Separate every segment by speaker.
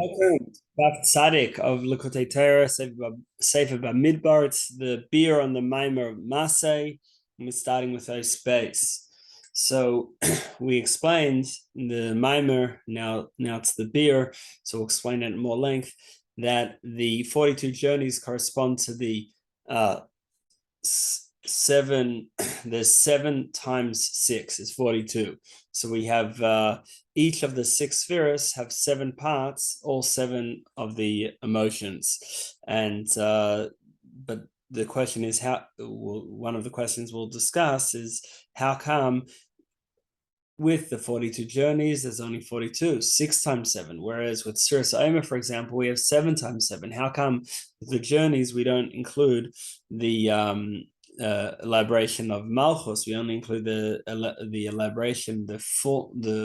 Speaker 1: Welcome back Tzaddik of Likkutei Torah, Sefer Bamidbar. It's the beer on the Maimer of Maasei, and we're starting with a space. So we explained the Maimer, now it's the beer, so we'll explain it in more length, that the 42 journeys correspond to the seven. There's 7 times 6 is 42. So we have each of the 6 spheres have 7 parts, all 7 of the emotions. And but the question is one of the questions we'll discuss is how come with the 42 journeys there's only 42, 6 times 7, whereas with Sfiras Omer, for example, we have 7 times 7. How come with the journeys we don't include the elaboration of Malchus? We only include the elaboration, the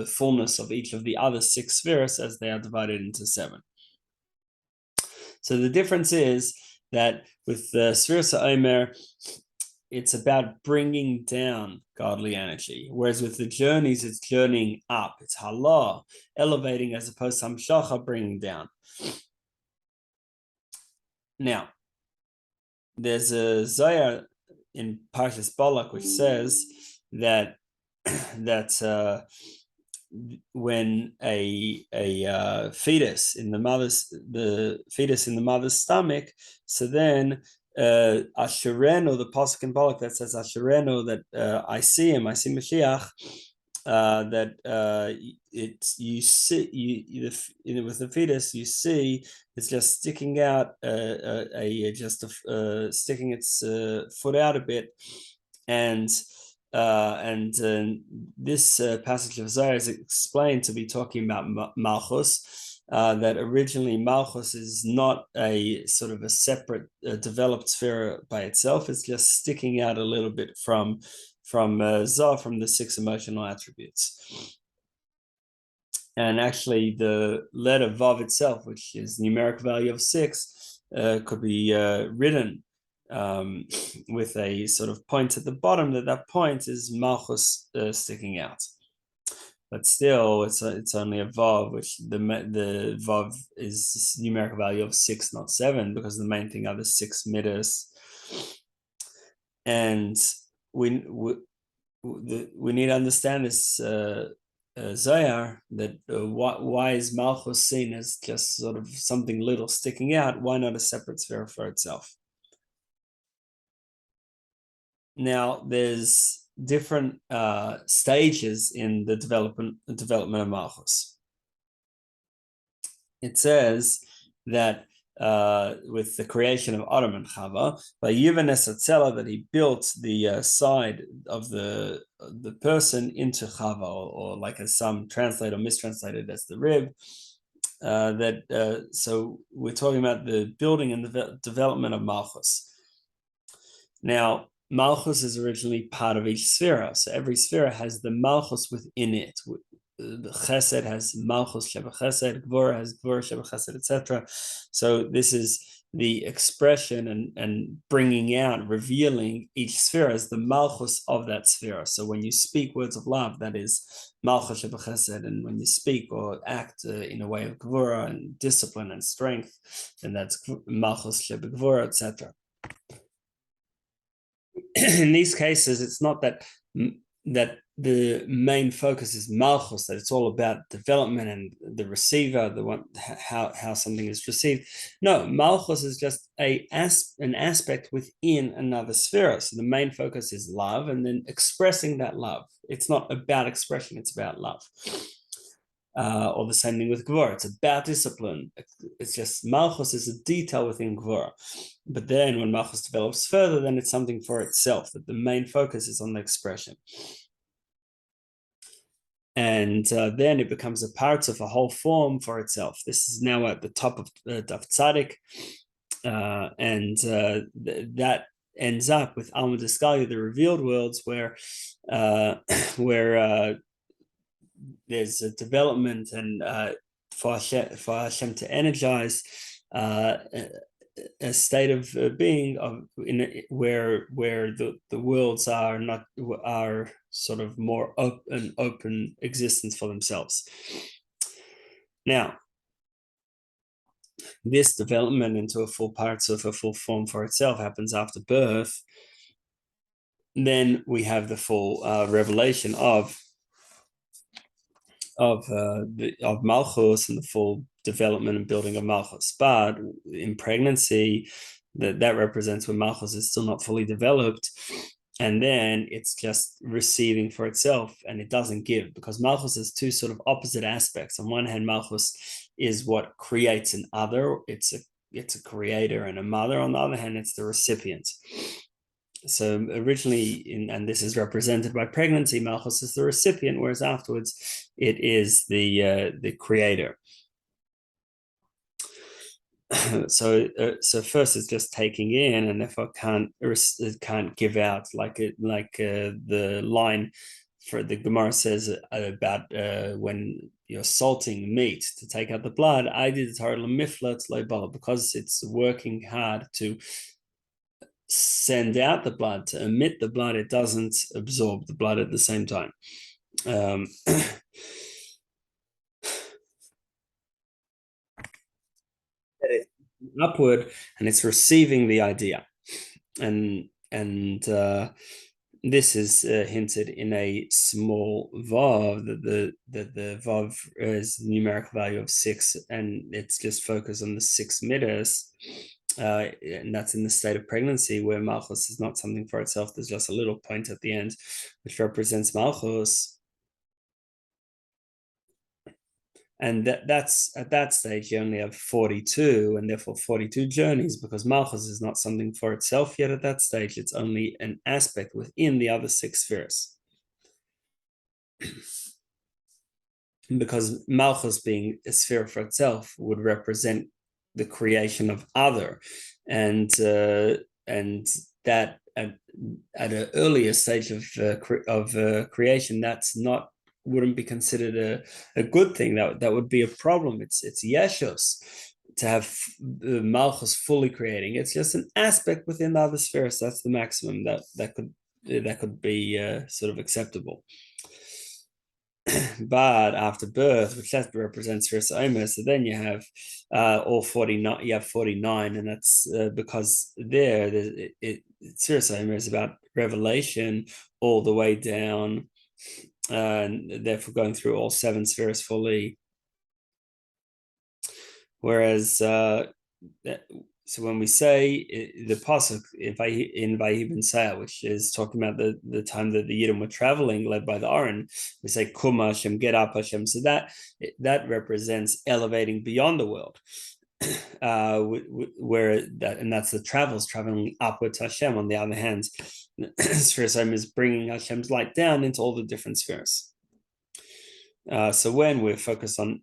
Speaker 1: fullness of each of the other 6 spheres as they are divided into 7. So the difference is that with the Sfiras Omer, it's about bringing down godly energy, whereas with the journeys, it's journeying up. It's halah, elevating, as opposed to hamshacha, bringing down. Now, there's a Zohar in Parshas Balak which says that when a fetus in the mother's stomach, so then Ashereno, the pasuk in Balak that says Ashereno, that I see him, I see Mashiach, that it's you see with the fetus you see it's just sticking out sticking its foot out a bit, and this passage of Zohar is explained to be talking about Malchus, that originally Malchus is not a sort of a separate developed sphere by itself. It's just sticking out a little bit from Zohar, from the 6 emotional attributes. And actually the letter Vav itself, which is numeric value of 6, could be written with a sort of point at the bottom, that point is Malchus sticking out. But still, it's only a Vav, which the Vav is numeric value of 6, not 7, because the main thing are the 6 midas. And we need to understand this Zohar, that why is Malchus seen as just sort of something little sticking out? Why not a separate sphere for itself? Now, there's different stages in the development of Malchus. It says that with the creation of Adam and Chava, by Yuvanes that he built the side of the person into Chava, or like as some translate or mistranslated as the rib. So we're talking about the building and the development of Malchus. Now, Malchus is originally part of each sphere. So every sphere has the Malchus within it. The Chesed has Malchus Shebechesed, Gvor has Gvor Shebechesed, etc. So this is the expression and bringing out, revealing each sphere as the Malchus of that sphere. So when you speak words of love, that is Malchus Shebechesed, and when you speak or act in a way of Gvor and discipline and strength, then that's Malchus Shebegvor, etc. In these cases, it's not that the main focus is Malchus, that it's all about development and the receiver, the one how something is received. No, Malchus is just an aspect within another sphere. So the main focus is love, and then expressing that love. It's not about expression; it's about love. Or the same thing with Gvor. It's about discipline. It's just Malchus is a detail within Gvor. But then when Malchus develops further, then it's something for itself, that the main focus is on the expression. And then it becomes a part of a whole form for itself. This is now at the top of Daf Tzaddik. That ends up with Alma Deskalia, the revealed worlds, where there's a development and for Hashem to energize a state of being where the worlds are sort of more open existence for themselves. Now, this development into a full parts of a full form for itself happens after birth, then we have the full revelation of Malchus and the full development and building of Malchus. But in pregnancy, that represents when Malchus is still not fully developed, and then it's just receiving for itself, and it doesn't give, because Malchus has two sort of opposite aspects. On one hand, Malchus is what creates an other; it's a creator and a mother. On the other hand, it's the recipient. So originally, and this is represented by pregnancy, Malchus is the recipient, whereas afterwards it is the creator. So first it's just taking in, and therefore it can't give out, like the line for the Gemara says about when you're salting meat to take out the blood. I did the Torah miflat leibala, because it's working hard to send out the blood, to emit the blood. It doesn't absorb the blood at the same time. Upward, and it's receiving the idea, and this is hinted in a small vav, that the vav is the numerical value of 6, and it's just focused on the 6 midas. And that's in the state of pregnancy, where Malchus is not something for itself. There's just a little point at the end which represents Malchus, and that's at that stage you only have 42, and therefore 42 journeys, because Malchus is not something for itself yet at that stage. It's only an aspect within the other 6 spheres. Because Malchus, being a sphere for itself, would represent the creation of other, and that at an earlier stage of creation, that's not, wouldn't be considered a good thing. That would be a problem. It's yeshus to have Malchus fully creating. It's just an aspect within the other spheres. That's the maximum that could be sort of acceptable. But after birth, which that represents Sfiras Omer, so then you have all 49. You have 49, and that's because Sfiras Omer is about revelation all the way down, and therefore going through all 7 spheres fully. Whereas, so when we say the pasuk in Vayibin, which is talking about the time that the Yidden were traveling, led by the Aaron, we say Kuma Hashem, get up Hashem. So that represents elevating beyond the world, where that, and that's the traveling upward to Hashem. On the other hand, Sfiras Omer is bringing Hashem's light down into all the different spheres. So when we're focused on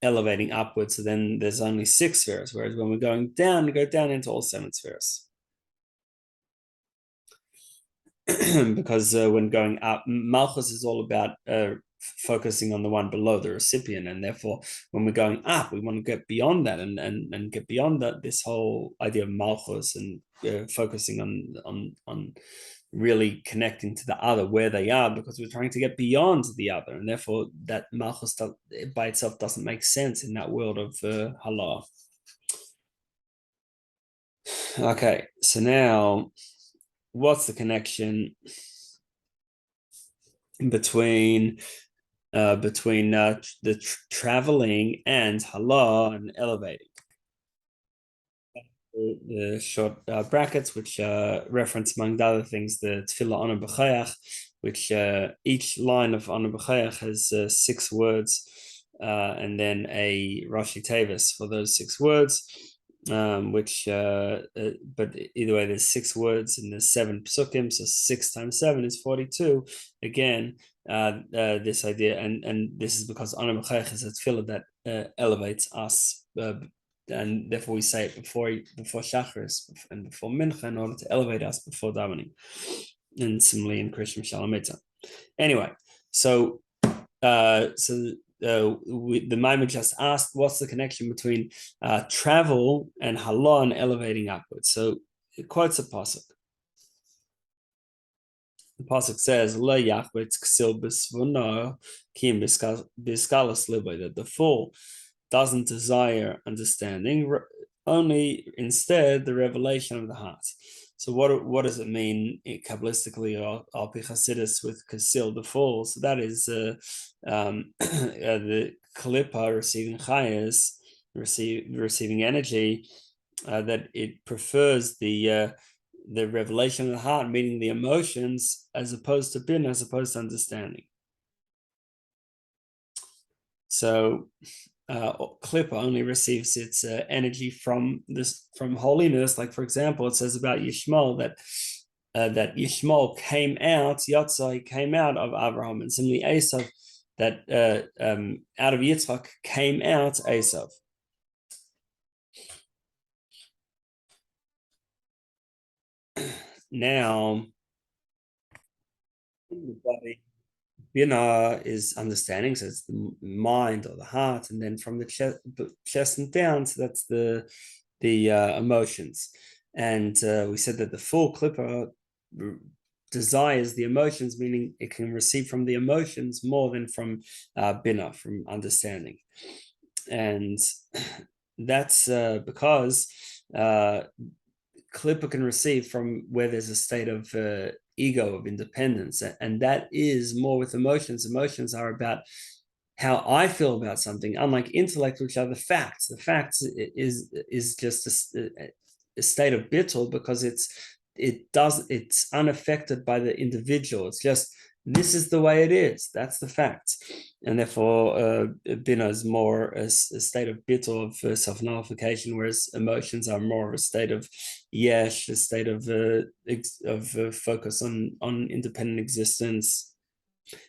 Speaker 1: elevating upwards, so then there's only 6 spheres, whereas when we're going down, we go down into all 7 spheres. Because when going up, Malchus is all about focusing on the one below, the recipient, and therefore when we're going up, we want to get beyond that and get beyond that, this whole idea of Malchus, and focusing on really connecting to the other where they are, because we're trying to get beyond the other, and therefore that Malchus by itself doesn't make sense in that world of Halah. Okay, so now what's the connection between the traveling and Halah and elevating? The short brackets, which reference, among other things, the Tefillah Anu B'Chayach, which each line of Anu B'Chayach has 6 words, and then a Rashi Tevis for those 6 words, but either way, there's 6 words and there's 7 psukim, so 6 times 7 is 42. Again, this idea, and this is because Anu B'Chayach is a tefillah that elevates us, and therefore we say it before Shacharis and before Mincha, in order to elevate us before davening, and similarly in Krishna Shalom. Anyway, so the Maimon just asked, what's the connection between travel and Halah and elevating upwards? So it quotes a pasuk. The pasuk says, "Lo yachbetz ksil b'svuno kim b'skalas liboy," that the fool doesn't desire understanding, only instead the revelation of the heart. So what does it mean Kabbalistically or Alpichasidis with Kasil, the fall? So that is the Kalippa receiving chayas, receiving energy, that it prefers the revelation of the heart, meaning the emotions, as opposed to bin, as opposed to understanding. So Klippa only receives its energy from holiness. Like, for example, it says about Yishmael that Yishmael came out, Yatzai came out of Abraham, and similarly Esav, that out of Yitzchak came out Esav. Now, the body, Bina is understanding, so it's the mind or the heart, and then from the chest and down, so that's the emotions. And we said that the full Klippa desires the emotions, meaning it can receive from the emotions more than from Bina, from understanding. And that's because Klippa can receive from where there's a state of ego, of independence, and that is more with emotions. Emotions are about how I feel about something, unlike intellect, which are the facts. The facts is just a state of bittul, because it's unaffected by the individual. It's just, this is the way it is. That's the fact. And therefore, Bina is more a state of bittul, of self-nullification, whereas emotions are more of a state of yesh, a state of focus on independent existence.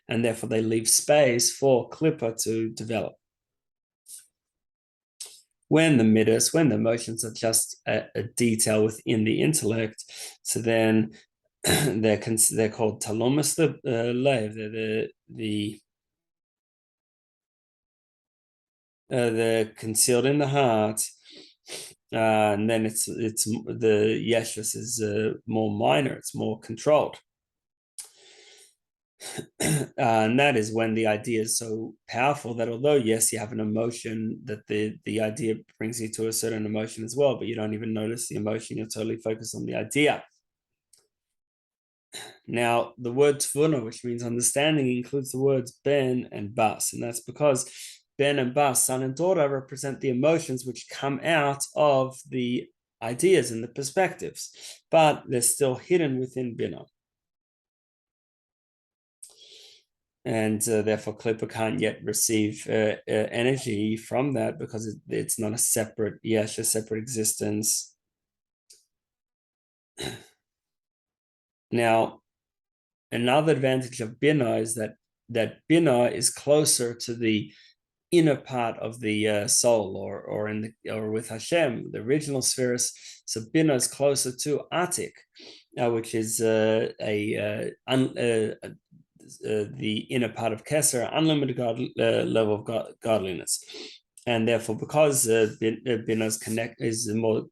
Speaker 1: And therefore, they leave space for Klippa to develop. When the midas, when the emotions are just a detail within the intellect, so then they're called talomas the Leib. They're concealed in the heart, and then it's the yeshus is more minor, it's more controlled. And that is when the idea is so powerful that although, yes, you have an emotion, that the idea brings you to a certain emotion as well, but you don't even notice the emotion, you're totally focused on the idea. Now, the word tvuna, which means understanding, includes the words ben and bas, and that's because ben and bas, son and daughter, represent the emotions which come out of the ideas and the perspectives, but they're still hidden within bina. And therefore, Klippa can't yet receive energy from that, because it's not a separate yesh, a separate existence. Now, another advantage of Bina is that Bina is closer to the inner part of the soul, or with Hashem, the original spheres. So Bina is closer to Atik, which is the inner part of Keser, unlimited level of godliness, and therefore, because Bina is more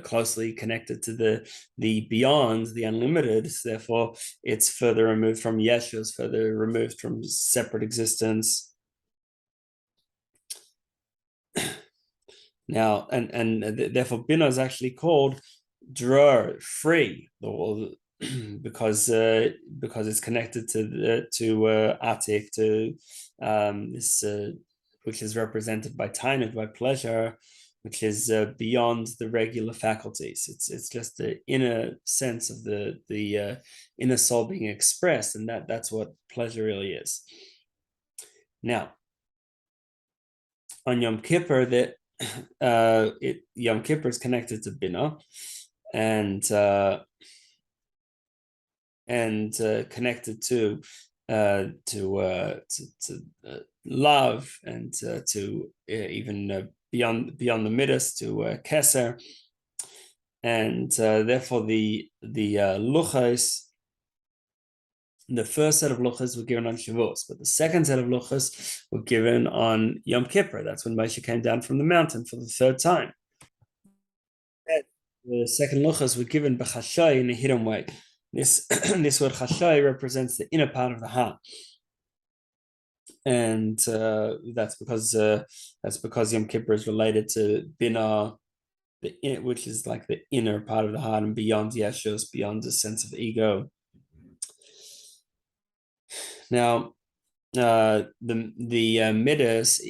Speaker 1: closely connected to the beyond, the unlimited, therefore it's further removed from Yeshua, it's further removed from separate existence. Now, and therefore Bina is actually called dror, free, because it's connected to Atik, to this which is represented by Tainut, by pleasure, which is beyond the regular faculties. It's just the inner sense of the inner soul being expressed, and that's what pleasure really is. Now, on Yom Kippur, Yom Kippur is connected to Bina, and connected to love, and to even beyond the midas, to keser, and therefore the luchos. The first set of luchos were given on Shavuos, but the second set of luchos were given on Yom Kippur. That's when Moshe came down from the mountain for the third time. The second luchos were given b'chashay, in a hidden way. This word chashay represents the inner part of the heart. And that's because Yom Kippur is related to Bina, which is like the inner part of the heart and beyond Yeshus, beyond the sense of ego. Now, the midas,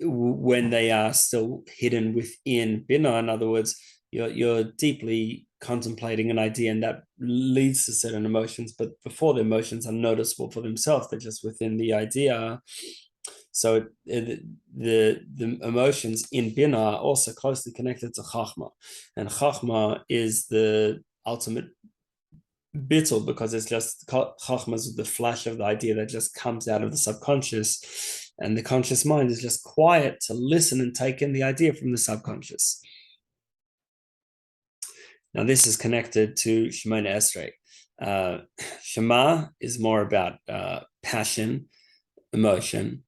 Speaker 1: when they are still hidden within Bina, in other words, you're deeply contemplating an idea, and that leads to certain emotions, but before the emotions are noticeable for themselves, they're just within the idea. So the emotions in Bina are also closely connected to Chachma, and Chachma is the ultimate bittul, because it's just Chachma is the flash of the idea that just comes out of the subconscious, and the conscious mind is just quiet to listen and take in the idea from the subconscious. Now this is connected to Shemona Esrei. Shema is more about passion, emotion,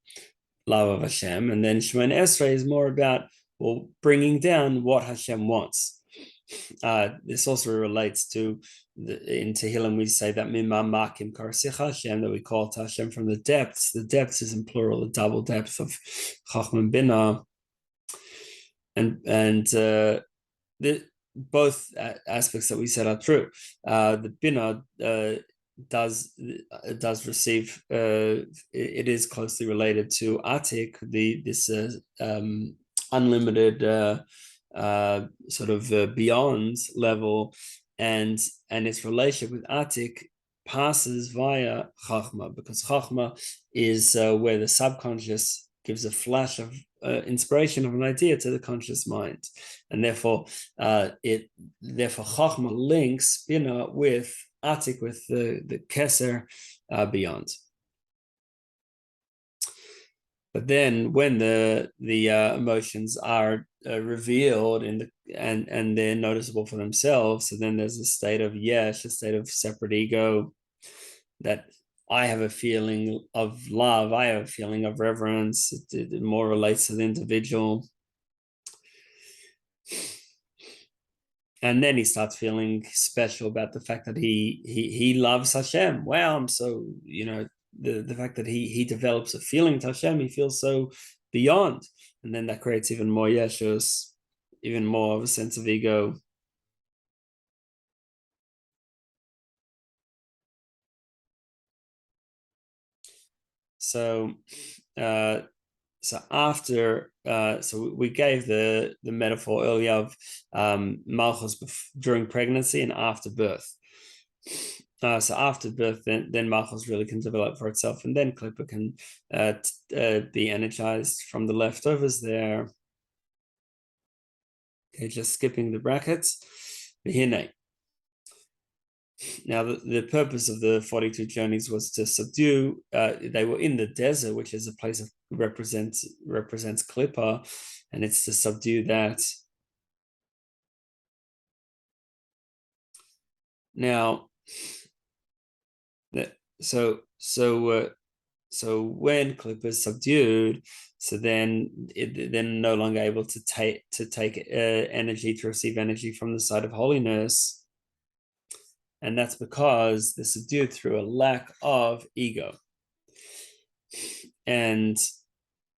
Speaker 1: love of Hashem, and then Shemona Esrei is more about, well, bringing down what Hashem wants. This also relates to in Tehillim we say that Mimma Makim Karasicha Hashem, that we call to Hashem from the depths. The depths is in plural, the double depth of Chachma and Bina, and the both aspects that we said are true. The Bina does receive, it is closely related to Atik, this unlimited sort of beyond level, and its relationship with Atik passes via Chachma, because Chachma is where the subconscious gives a flash of inspiration of an idea to the conscious mind, and therefore Chachma links Bina with Atik, with the Keser beyond. But then when the emotions are revealed and they're noticeable for themselves, so then there's a state of yesh, a state of separate ego, that I have a feeling of love, I have a feeling of reverence. It more relates to the individual. And then he starts feeling special about the fact that he loves Hashem. Wow, I'm so, the fact that he develops a feeling to Hashem, he feels so beyond. And then that creates even more yeshus, even more of a sense of ego. So after, so we gave the metaphor earlier of Malchus during pregnancy and after birth. So after birth, then Malchus really can develop for itself, and then Klippa can be energized from the leftovers there. Okay, just skipping the brackets. Now, the purpose of the 42 journeys was to subdue. They were in the desert, which is a place of represents Klippa, and it's to subdue that. Now, so when Klippa is subdued, so then they're no longer able to take energy, to receive energy from the side of holiness. And that's because they're subdued through a lack of ego. And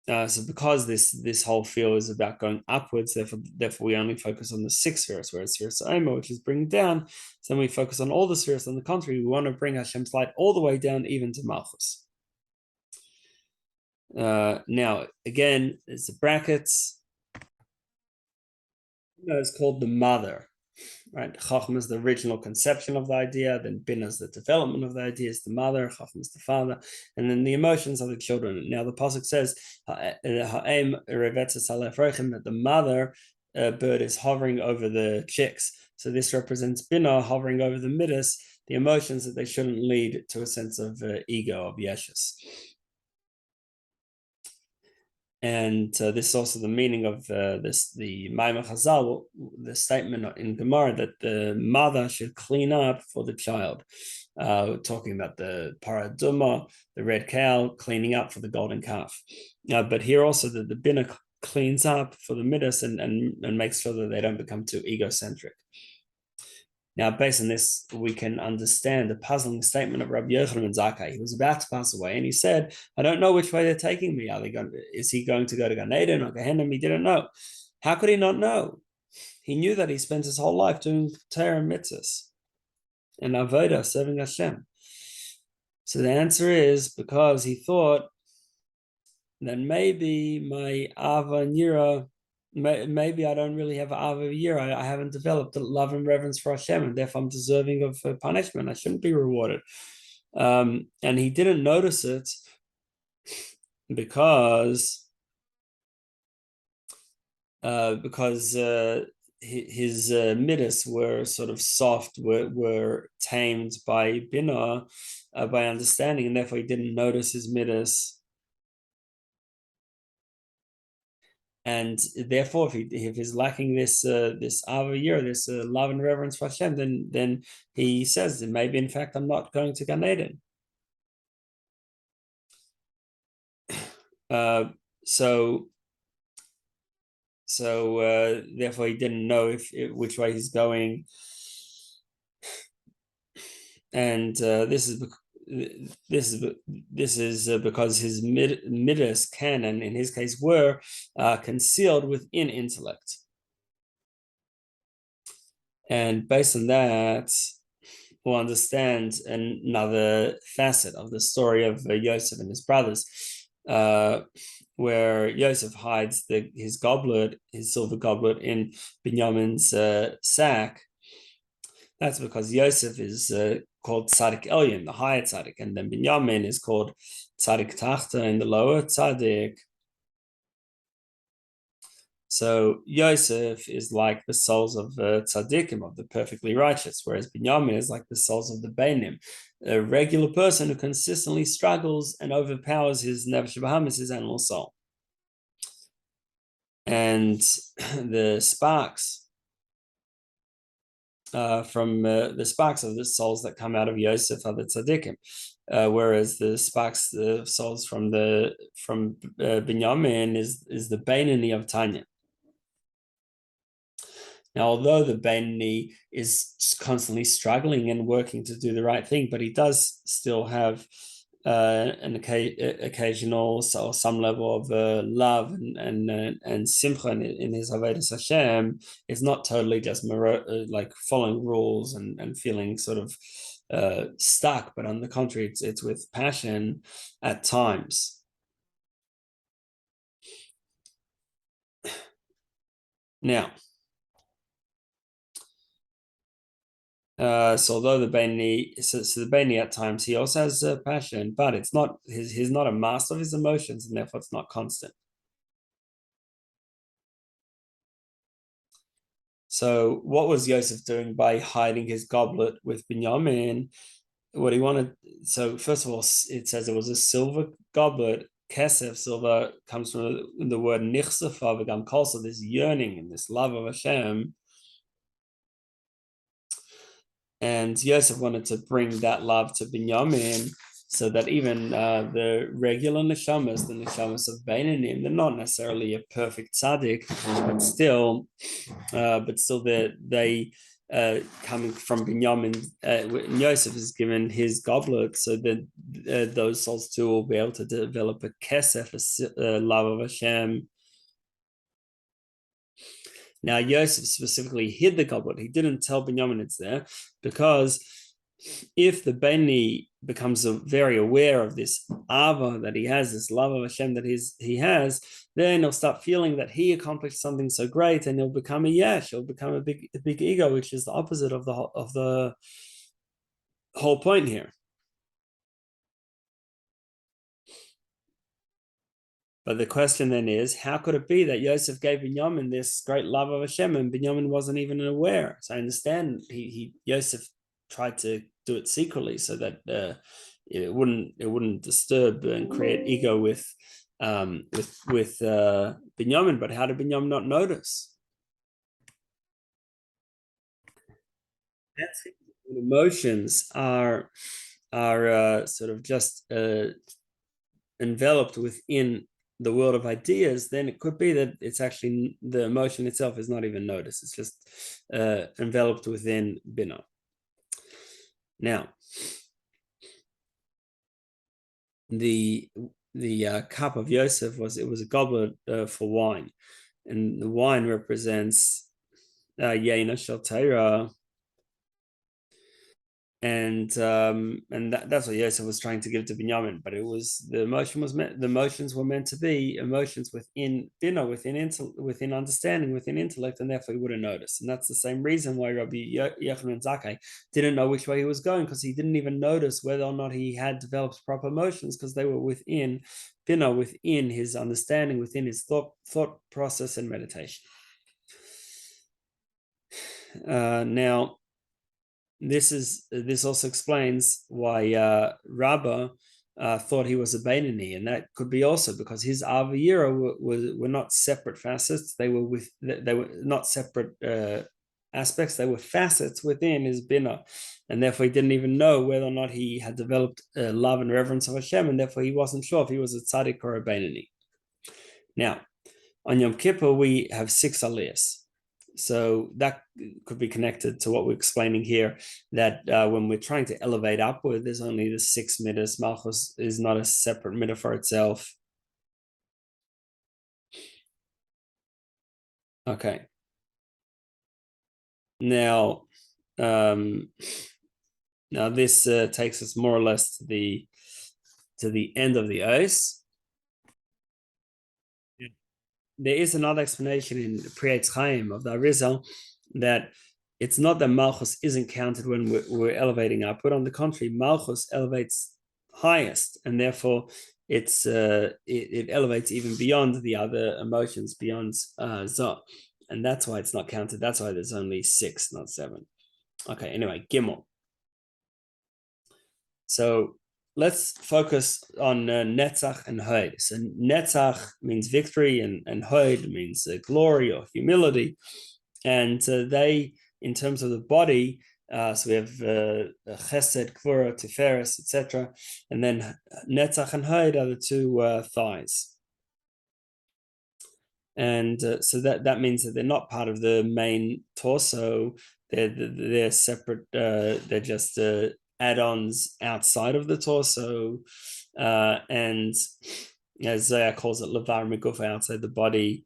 Speaker 1: so because this whole field is about going upwards, therefore we only focus on the 6 spheres, whereas spheres Oma, which is bringing down, so then we focus on all the spheres. On the contrary, we want to bring Hashem's light all the way down, even to Malchus. Now, again, there's the brackets. It's called the mother. Right, Chachma is the original conception of the idea, then Bina is the development of the idea, is the mother, Chachma is the father, and then the emotions are the children. Now the pasuk says that the mother bird is hovering over the chicks. So this represents Bina hovering over the midas, the emotions that they shouldn't lead to a sense of ego, of yeshus. And this is also the meaning of the Maimon Chazal, the statement in Gemara that the mother should clean up for the child. We're talking about the paraduma, the red cow, cleaning up for the golden calf. But here also the Bina cleans up for the midas and makes sure that they don't become too egocentric. Now, based on this, we can understand the puzzling statement of Rabbi Yochanan and Zakkai. He was about to pass away, and he said, "I don't know which way they're taking me. Is he going to go to Gan Eden or Gehenna?" He didn't know. How could he not know? He knew that he spent his whole life doing Torah and mitzvahs and avodah, serving Hashem. So the answer is because he thought that maybe my Ava and Yira, maybe I don't really have Ava Yira. I haven't developed a love and reverence for Hashem, and therefore I'm deserving of punishment. I shouldn't be rewarded. And he didn't notice it because his midas were sort of soft, were tamed by bina, by understanding, and therefore he didn't notice his midas. And therefore, if he's lacking this avayir, this love and reverence for Hashem, then he says that maybe in fact I'm not going to Gan Eden. So therefore he didn't know which way he's going, and this is because his midas can, and in his case were, concealed within intellect. And based on that, we'll understand another facet of the story of Yosef and his brothers, where Yosef hides his silver goblet in Binyamin's sack. That's because Yosef is called Tzadik Elyon, the higher Tzadik, and then Binyamin is called Tzadik Tachta, in the lower Tzadik. So Yosef is like the souls of tzaddikim, of the perfectly righteous, whereas Binyamin is like the souls of the Beinim, a regular person who consistently struggles and overpowers his nefesh bahamis, his animal soul. And the sparks from the sparks of the souls that come out of Yosef are the tzaddikim, whereas the sparks, the souls from Binyamin is the Beinoni of Tanya. Now, although the Beinoni is constantly struggling and working to do the right thing, but he does still have an occasional, or some level of love and simcha in his avodas Hashem. It's not totally just like following rules and feeling sort of stuck, but on the contrary, it's with passion at times. Now, so although the Beinoni, the Beinoni at times he also has passion, but it's not he's not a master of his emotions, and therefore it's not constant. So what was Yosef doing by hiding his goblet with Binyamin? What he wanted. So first of all, it says it was a silver goblet. Kesef, silver, comes from the word nichsafa v'gam kol, so this yearning and this love of Hashem. And Yosef wanted to bring that love to Binyamin, so that even the regular neshamas, the neshamas of Beinonim, they're not necessarily a perfect tzaddik, but still they coming from Binyamin, Yosef is given his goblet, so that those souls too will be able to develop a kesef, a love of Hashem. Now, Yosef specifically hid the goblet. He didn't tell Binyamin it's there, because if the Beinoni becomes very aware of this ava that he has, this love of Hashem that he has, then he'll start feeling that he accomplished something so great, and he'll become a yesh. He'll become a big ego, which is the opposite of the whole point here. But the question then is, how could it be that Yosef gave Binyamin this great love of Hashem and Binyamin wasn't even aware? So I understand Yosef tried to do it secretly so that it wouldn't disturb and create ego with Binyamin. But how did Binyamin not notice? That's emotions are sort of just enveloped within the world of ideas, then it could be that it's actually the emotion itself is not even noticed. It's just enveloped within bina. Now, the cup of Yosef was a goblet for wine, and the wine represents Yaina Shel Torah, and that's what Yosef was trying to give to Binyamin, but it was the emotions were meant to be emotions within within understanding, within intellect, and therefore he wouldn't notice. And that's the same reason why Rabbi Yochanan Zakkai didn't know which way he was going, because he didn't even notice whether or not he had developed proper emotions, because they were within within his understanding, within his thought process and meditation. Now, this also explains why Rabbi thought he was a Beinoni, and that could be also because his Aviyira were not separate facets. They were not separate aspects. They were facets within his bina, and therefore he didn't even know whether or not he had developed love and reverence of Hashem, and therefore he wasn't sure if he was a tzaddik or a Beinoni. Now, on Yom Kippur we have 6 aliyahs. So that could be connected to what we're explaining here, that when we're trying to elevate upward, there's only the 6 midas. Malchus is not a separate midah for itself. Okay. Now, this takes us more or less to the end of the oath. There is another explanation in Priyetz Chaim of the Arizal that it's not that Malchus isn't counted when we're elevating upward. On the contrary, Malchus elevates highest, and therefore it elevates even beyond the other emotions, beyond Zah, and that's why it's not counted. That's why there's only 6, not 7. Okay, anyway, Gimel. So let's focus on Netzach and Hod. So Netzach means victory, and Hod means glory or humility. And they, in terms of the body, so we have Chesed, Kvura, Tiferes, etc. And then Netzach and Hod are the 2 thighs. And so that means that they're not part of the main torso. They're separate. They're just add-ons outside of the torso, and as Zaya calls it, levar migufa, outside the body.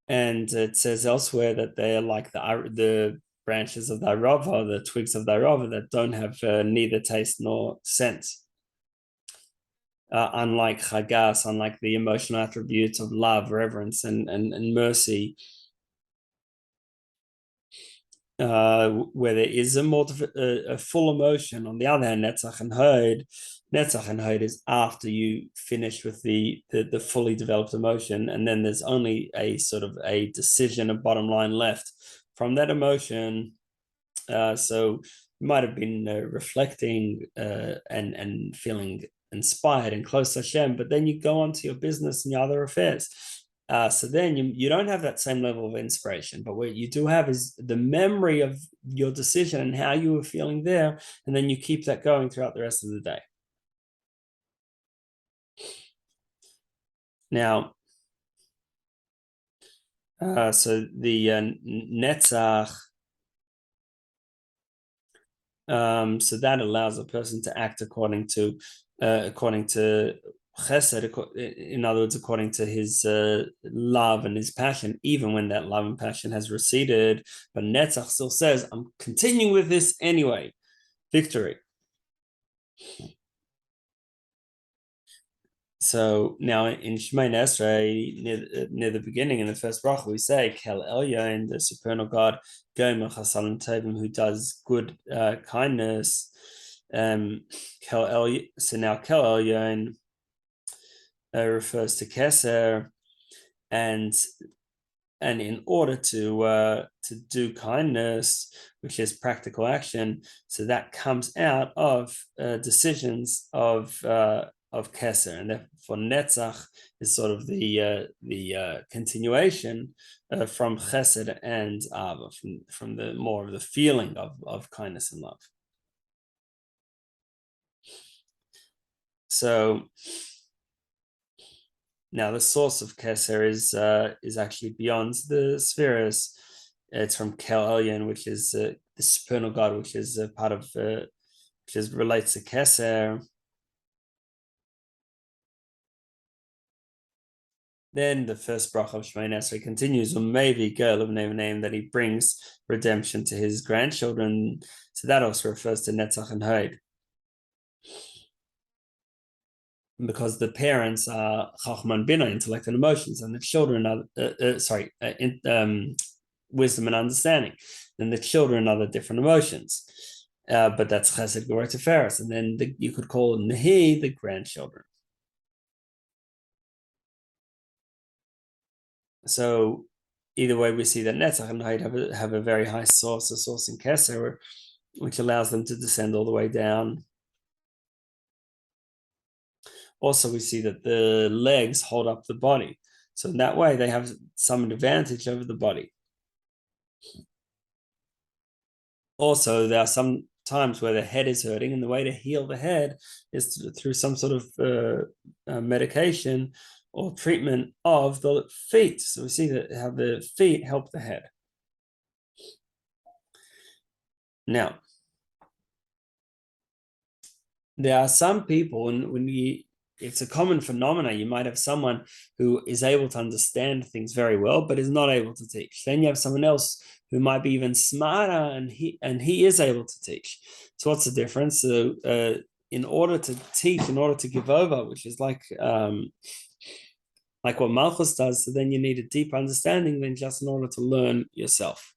Speaker 1: And it says elsewhere that they're like the branches of the arava, the twigs of the arava that don't have neither taste nor scent. Unlike chagas, unlike the emotional attributes of love, reverence, and mercy, where there is a full emotion. On the other hand, Netzach and Hod is after you finish with the fully developed emotion, and then there's only a sort of a decision, a bottom line left from that emotion. So you might have been reflecting and feeling inspired and close to Hashem, but then you go on to your business and your other affairs. So then you don't have that same level of inspiration, but what you do have is the memory of your decision and how you were feeling there, and then you keep that going throughout the rest of the day. Now, so the Netzach, so that allows a person to act according to Chesed, in other words, according to his love and his passion, even when that love and passion has receded. But Netzach still says, I'm continuing with this anyway. Victory. So now in Shemoneh Esrei, near the beginning, in the first bracha, we say, Kel Elyon, the supernal God, Gomer Chasalim Tovim, who does good kindness. So now Kel Elyon refers to Keser, and in order to do kindness, which is practical action, so that comes out of decisions of Keser, and therefore Netzach is sort of the continuation from Chesed and Ava, from the more of the feeling of kindness and love. So now the source of keser is actually beyond the spheres. It's from Kel, which is the supernal God, which is a part of which relates to keser. Then the first bracha of Shemay continues on maybe girl of name that he brings redemption to his grandchildren. So that also refers to Netzach and Hod. Because the parents are Chachma and Bina, intellect and emotions, and the children are wisdom and understanding. Then the children are the different emotions. But that's Chesed, Gvura, Tiferes, and then you could call Nehi the grandchildren. So either way, we see that Netzach and Hod have a very high source, a source in Keser, which allows them to descend all the way down. Also, we see that the legs hold up the body. So in that way, they have some advantage over the body. Also, there are some times where the head is hurting, and the way to heal the head is through some sort of medication or treatment of the feet. So we see that how the feet help the head. Now, there are some people, and it's a common phenomenon. You might have someone who is able to understand things very well, but is not able to teach. Then you have someone else who might be even smarter, and he is able to teach. So what's the difference? So in order to teach, in order to give over, which is like what Malchus does, so then you need a deeper understanding than just in order to learn yourself.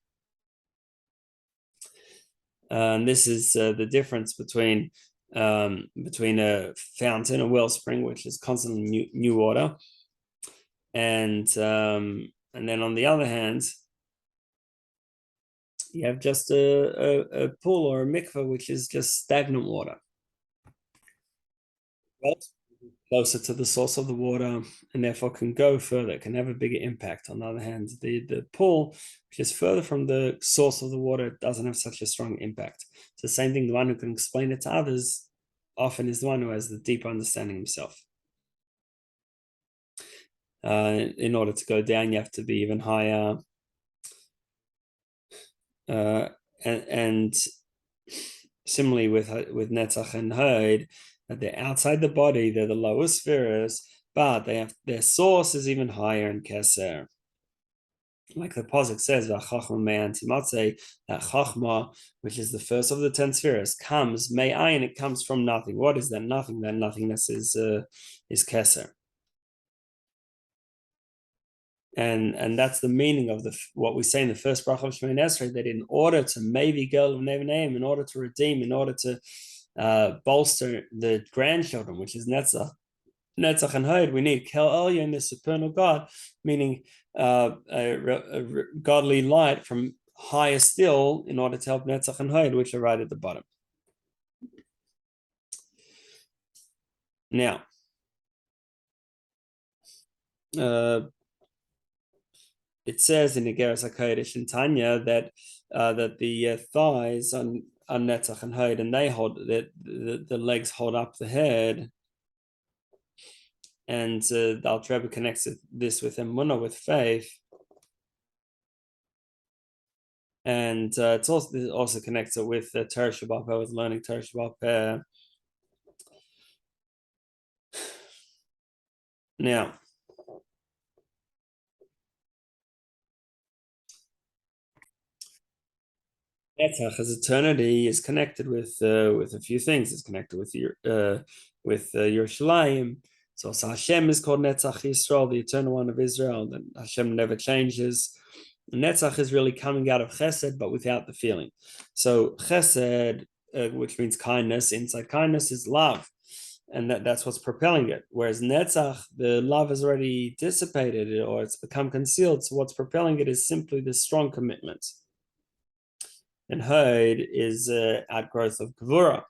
Speaker 1: And this is the difference between a fountain, a wellspring, which is constantly new water, and then on the other hand, you have just a pool or a mikveh, which is just stagnant water. Closer to the source of the water, and therefore can go further, can have a bigger impact. On the other hand, the pool, which is further from the source of the water, doesn't have such a strong impact. It's the same thing. The one who can explain it to others often is the one who has the deeper understanding himself. In order to go down, you have to be even higher. And similarly with Netzach and Hod, that they're outside the body, they're the lower spheres, but their source is even higher in Keser. Like the Pasuk says, Maasei, that Chachma, which is the first of the 10 spheres, comes, and it comes from nothing. What is that nothing? That nothingness is Keser. And that's the meaning of what we say in the first bracha of Shemay Esrei, that in order to maybe go in order to redeem, in order to bolster the grandchildren, which is Netzach and Hod, we need Kel Elyon, the supernal God, meaning a godly light from higher still, in order to help Netzach and Hod, which are right at the bottom. Now, it says in Igeres HaKodesh in Tanya that the thighs on Netzach and Hod, and they hold the legs hold up the head, and the Alter Rebbe connects this with emunah, with faith, and it also connects it with Torah Shabbat, with learning Torah Shabbat. Now, Netzach as eternity is connected with a few things. It's connected with Yerushalayim. So also Hashem is called Netzach Yisrael, the eternal one of Israel. And Hashem never changes. Netzach is really coming out of Chesed, but without the feeling. So Chesed, which means kindness, inside kindness is love, and that's what's propelling it. Whereas Netzach, the love is already dissipated, or it's become concealed. So what's propelling it is simply the strong commitment. And Hod is outgrowth of Gvura.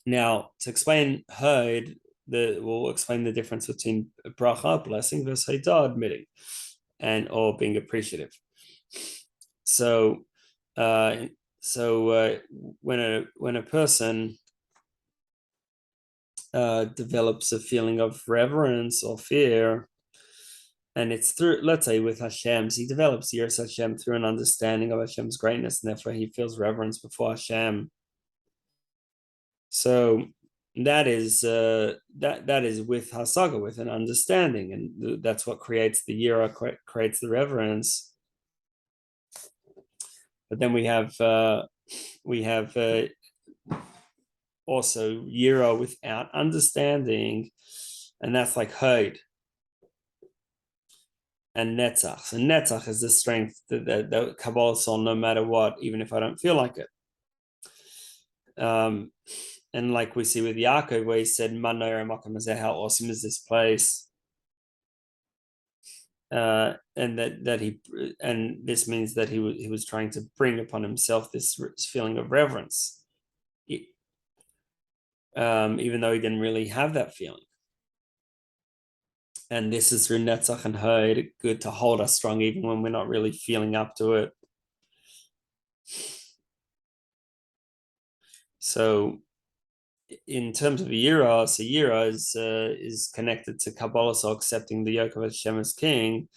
Speaker 1: Now, to explain Hod, we'll explain the difference between bracha, blessing, versus Haidah, admitting, or being appreciative. So when a person develops a feeling of reverence or fear. And it's through, let's say, with Hashem's, he develops Yiras Hashem through an understanding of Hashem's greatness, and therefore he feels reverence before Hashem. So that is with Hasaga, with an understanding, and that's what creates the Yira, creates the reverence. But then we have also Yira without understanding, and that's like Hod and Netzach. And Netzach is the strength that Kabbalah saw no matter what, even if I don't feel like it. And like we see with Yaakov, where he said, how awesome is this place? And this means that he was trying to bring upon himself this feeling of reverence, even though he didn't really have that feeling. And this is through Netzach and Hod, good to hold us strong even when we're not really feeling up to it. So in terms of Yira, so Yira is connected to Kabbalah, so accepting the yoke of Hashem as king.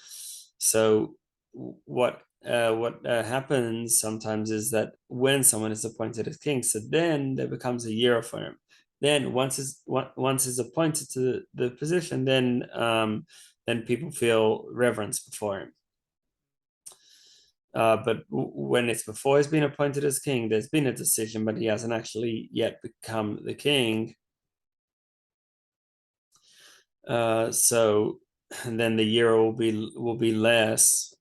Speaker 1: So what happens sometimes is that when someone is appointed as king, so then there becomes a Yira for him. Then once is appointed to the position, then people feel reverence before him. But when it's before he's been appointed as king, there's been a decision, but he hasn't actually yet become the king. So then the year will be less.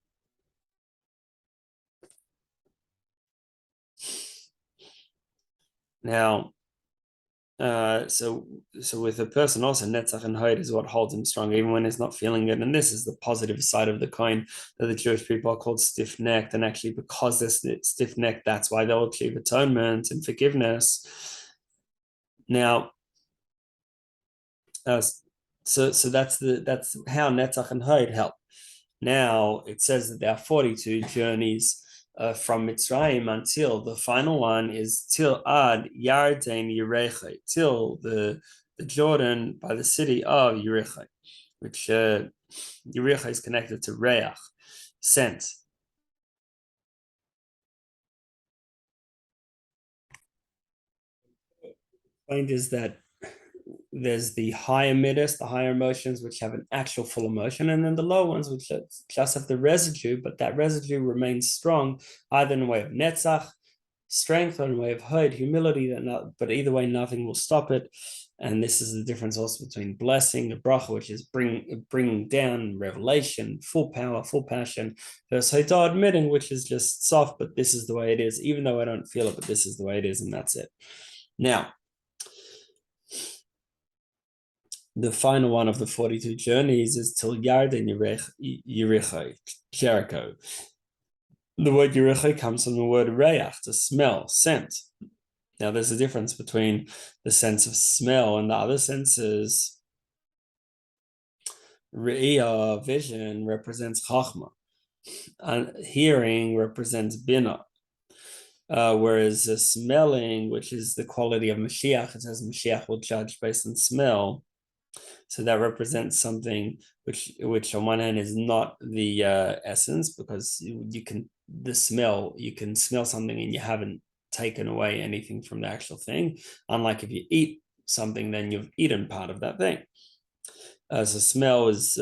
Speaker 1: Now, so with a person also, Netzach and Hod is what holds him strong, even when he's not feeling it. And this is the positive side of the coin, that the Jewish people are called stiff-necked, and actually because they're stiff-necked, that's why they'll achieve atonement and forgiveness. Now, so that's how Netzach and Hod help. Now it says that there are 42 journeys from Mitzrayim until the final one is till Ad Yarden Yericho, till the Jordan by the city of Yericho, which Yericho is connected to Reach, scent. The point is that there's the higher midas, the higher emotions, which have an actual full emotion, and then the low ones, which just have the residue, but that residue remains strong, either in a way of netzach, strength, or in a way of hod, humility, but either way, nothing will stop it. And this is the difference also between blessing, the bracha, which is bringing down revelation, full power, full passion, versus hodah, admitting, which is just soft, but this is the way it is, even though I don't feel it, but this is the way it is, and that's it. Now, the final one of the 42 journeys is till Yarden Yericho, Jericho. The word Yericho comes from the word reach, to smell, scent. Now, there's a difference between the sense of smell and the other senses. Re'iyah, vision, represents chachma, and hearing represents bina. Whereas smelling, which is the quality of Mashiach, it says Mashiach will judge based on smell. So that represents something which on one hand is not the essence, because you can smell something and you haven't taken away anything from the actual thing. Unlike if you eat something, then you've eaten part of that thing. So smell is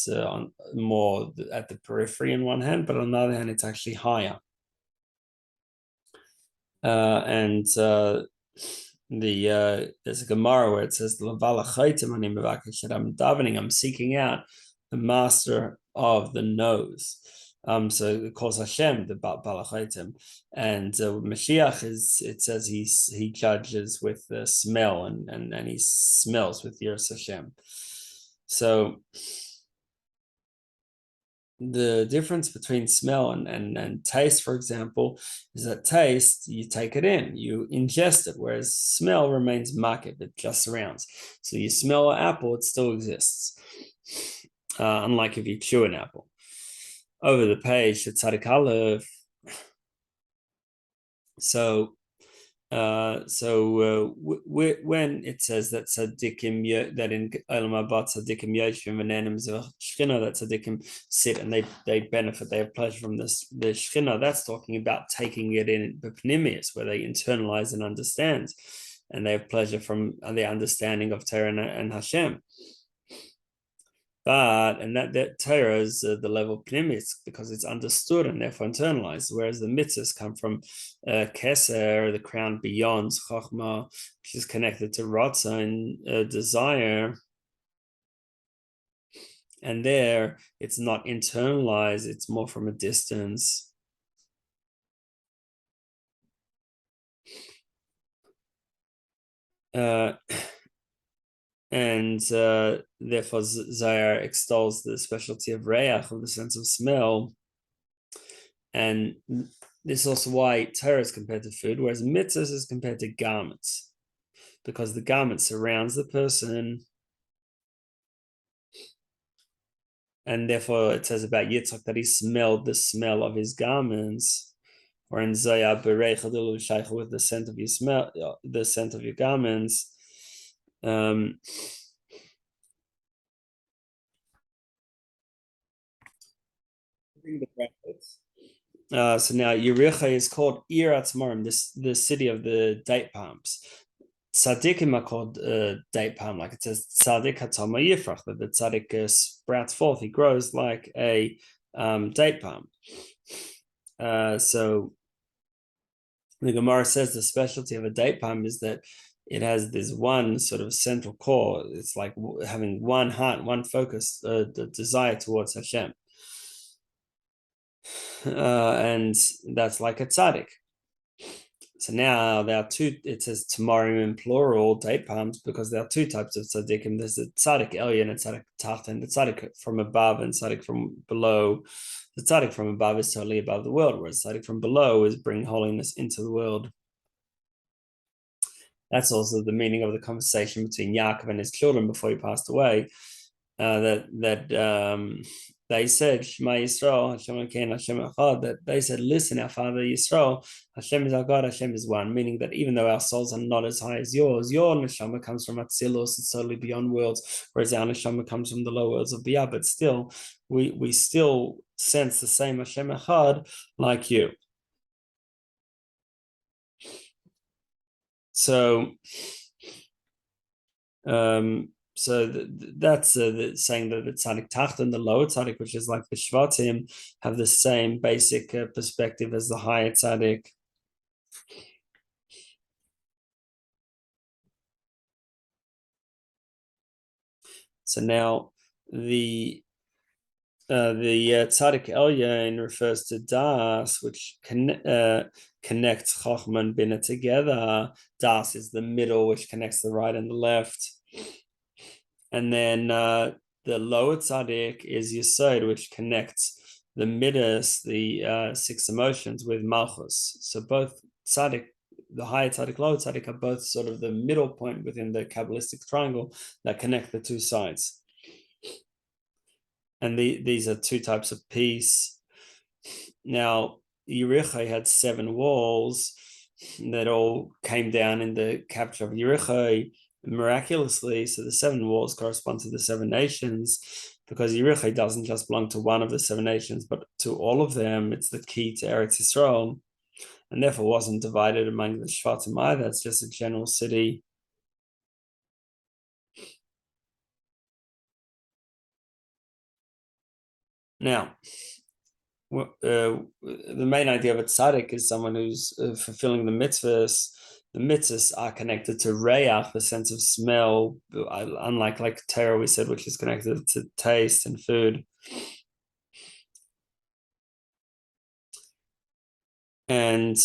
Speaker 1: on more at the periphery on one hand, but on the other hand, it's actually higher. There's a Gemara where it says, I'm davening, I'm seeking out the master of the nose. So it calls Hashem the Balachaitim, and Mashiach it says he judges with the smell, and he smells with Yiras Hashem. So the difference between smell and taste, for example, is that taste, you take it in, you ingest it, whereas smell remains makif, it just surrounds. So you smell an apple, it still exists, unlike if you chew an apple. Over the page, it's tzadik aleph. So when it says that tzaddikim, that in Olam Haba tzaddikim yoshvim v'nenim shchina, that tzaddikim sit and they benefit, they have pleasure from the shchina, that's talking about taking it in b'pnimius, where they internalize and understand, and they have pleasure from the understanding of Torah and Hashem. But that Torah is the level of pnimis, because it's understood and therefore internalized, whereas the mitzvahs come from keser, the crown beyond chokhmah, which is connected to ratzah and desire. And there, it's not internalized; it's more from a distance. And therefore Zayar extols the specialty of reach, of the sense of smell, and this is also why Torah is compared to food, whereas mitzvahs is compared to garments, because the garment surrounds the person, and therefore it says about Yitzchak that he smelled the smell of his garments, or in Zayar berech with the scent of your smell, the scent of your garments. So now Yericha is called Ir Atzmarim, the city of the date palms. Tzaddikim are called date palm, like it says Tzaddik Hatama Yifrach, that the tzaddik sprouts forth, he grows like a date palm. So the Gemara says the specialty of a date palm is that it has this one sort of central core. It's like having one heart, one focus, the desire towards Hashem. And that's like a tzaddik. So now there are two, it says tamarim in plural, date palms, because there are two types of tzaddikim. There's a tzaddik elyon and a tzaddik tacht, and the tzaddik from above and tzaddik from below. The tzaddik from above is totally above the world, whereas tzaddik from below is bringing holiness into the world. That's also the meaning of the conversation between Yaakov and his children before he passed away. They said, Shema Yisrael, Hashem Elokeinu, Hashem Echad, that they said, listen, our Father Yisrael, Hashem is our God, Hashem is one, meaning that even though our souls are not as high as yours, your neshama comes from Atzilus, it's totally beyond worlds, whereas our neshama comes from the low worlds of Biyah, but still, we still sense the same Hashem Echad like you. So, that's saying that the tzaddik tacht and the lower tzaddik, which is like the shvatim, have the same basic perspective as the higher tzaddik. So now the tzaddik elyon refers to das, which connects chokhmah and bina together. Das is the middle, which connects the right and the left. And then the lower tzaddik is Yesod, which connects the midas, the 6 emotions, with malchus. So both tzaddik, the higher tzaddik, lower tzaddik, are both sort of the middle point within the Kabbalistic triangle that connect the two sides. And these are two types of peace. Now, Yericho had 7 walls that all came down in the capture of Yericho miraculously. So the 7 walls correspond to the 7 nations, because Yericho doesn't just belong to one of the 7 nations, but to all of them. It's the key to Eretz Yisrael, and therefore wasn't divided among the Shvatim either. It's just a general city. Now, the main idea of a tzaddik is someone who's fulfilling the mitzvahs. The mitzvahs are connected to reach, the sense of smell, unlike like Torah we said, which is connected to taste and food. And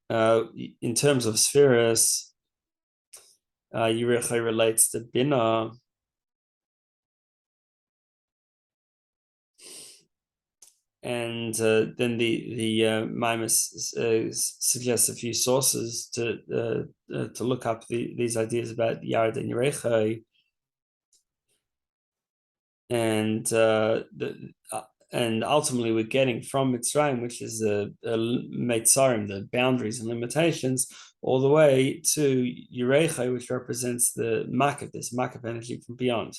Speaker 1: in terms of spheres, Yericho relates to bina. And then the Maimus suggests a few sources to look up these ideas about Yard and Yericho. And ultimately we're getting from Mitzrayim, which is the Meitzarim, the boundaries and limitations, all the way to Yerechai, which represents the Makav, this Makav energy from beyond.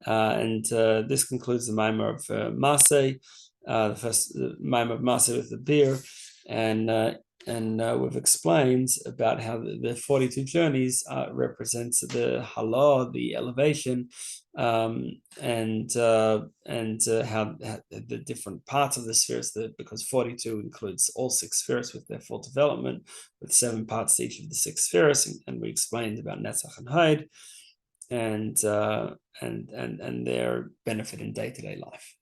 Speaker 1: This concludes the Maimar of Maasei, the first Maimar of Maasei with the beer, and we've explained about how the 42 journeys represents the halah, the elevation, and how the different parts of the spheres, because 42 includes all 6 spheres with their full development, with 7 parts to each of the 6 spheres, and we explained about Netzach and Hod, and their benefit in day-to-day life.